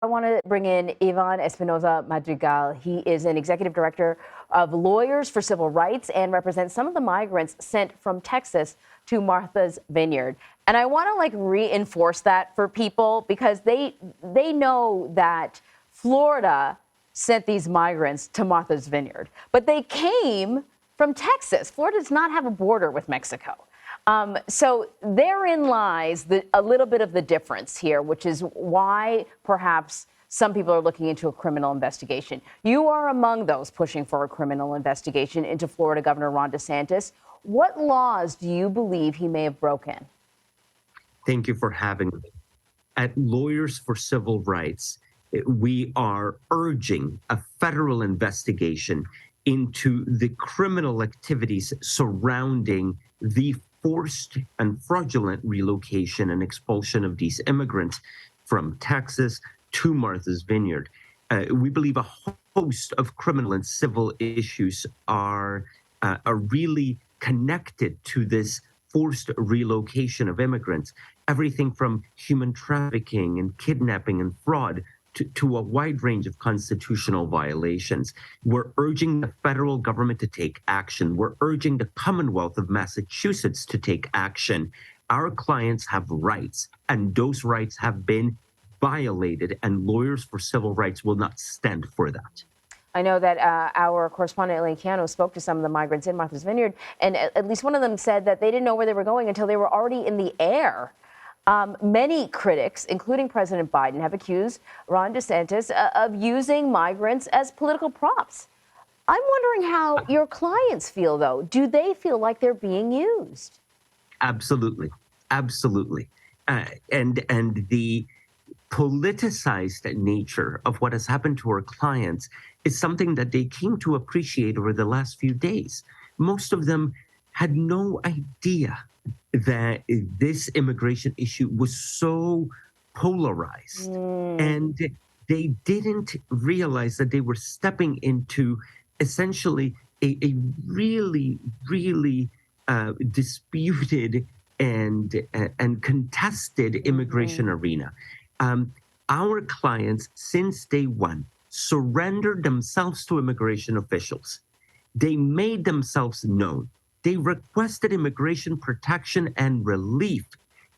I want to bring in Ivan Espinoza-Madrigal. He is an executive director of Lawyers for Civil Rights and represents some of the migrants sent from Texas to Martha's Vineyard. And I want to reinforce that for people because they know that Florida sent these migrants to Martha's Vineyard, but they came from Texas. Florida does not have a border with Mexico. So therein lies a little bit of the difference here, which is why perhaps some people are looking into a criminal investigation. You are among those pushing for a criminal investigation into Florida Governor Ron DeSantis. What laws do you believe he may have broken? Thank you for having me. At Lawyers for Civil Rights, we are urging a federal investigation into the criminal activities surrounding the forced and fraudulent relocation and expulsion of these immigrants from Texas to Martha's Vineyard. We believe a host of criminal and civil issues are really connected to this forced relocation of immigrants. Everything from human trafficking and kidnapping and fraud to a wide range of constitutional violations. We're urging the federal government to take action. We're urging the Commonwealth of Massachusetts to take action. Our clients have rights, and those rights have been violated, and Lawyers for Civil Rights will not stand for that. I know that our correspondent Elaine Keano spoke to some of the migrants in Martha's Vineyard, and at least one of them said that they didn't know where they were going until they were already in the air. Many critics, including President Biden, have accused Ron DeSantis of using migrants as political props. I'm wondering how your clients feel, though. Do they feel like they're being used? Absolutely. Absolutely. And the politicized nature of what has happened to our clients is something that they came to appreciate over the last few days. Most of them had no idea that this immigration issue was so polarized. And they didn't realize that they were stepping into essentially a really, really disputed and contested immigration arena. Our clients, since day one, surrendered themselves to immigration officials. They made themselves known. They requested immigration protection and relief.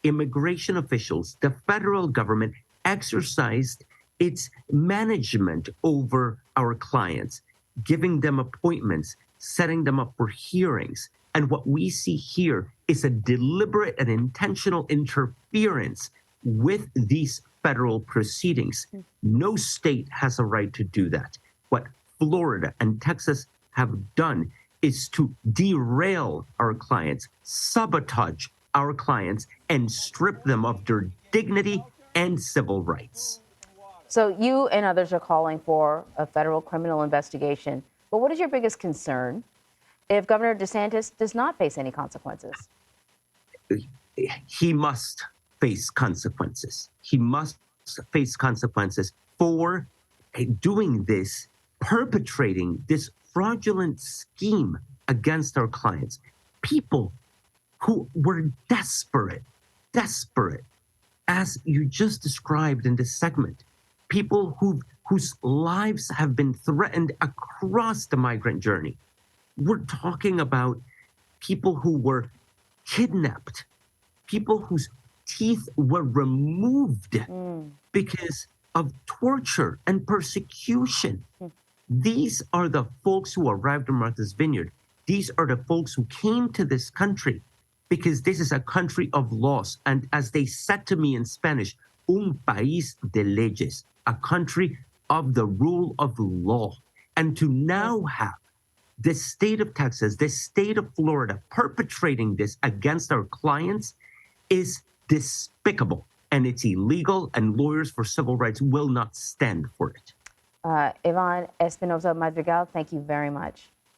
Immigration officials, the federal government, exercised its management over our clients, giving them appointments, setting them up for hearings. And what we see here is a deliberate and intentional interference with these federal proceedings. No state has a right to do that. What Florida and Texas have done is to derail our clients, sabotage our clients, and strip them of their dignity and civil rights. So you and others are calling for a federal criminal investigation. But what is your biggest concern if Governor DeSantis does not face any consequences? He must face consequences. He must face consequences for doing this, perpetrating this fraudulent scheme against our clients. People who were desperate, as you just described in this segment. People whose lives have been threatened across the migrant journey. We're talking about people who were kidnapped, people whose teeth were removed because of torture and persecution. These are the folks who arrived in Martha's Vineyard. These are the folks who came to this country because this is a country of laws. And as they said to me in Spanish, un país de leyes, a country of the rule of law. And to now have the state of Texas, the state of Florida perpetrating this against our clients is despicable. And it's illegal, and Lawyers for Civil Rights will not stand for it. Ivan Espinoza-Madrigal, thank you very much.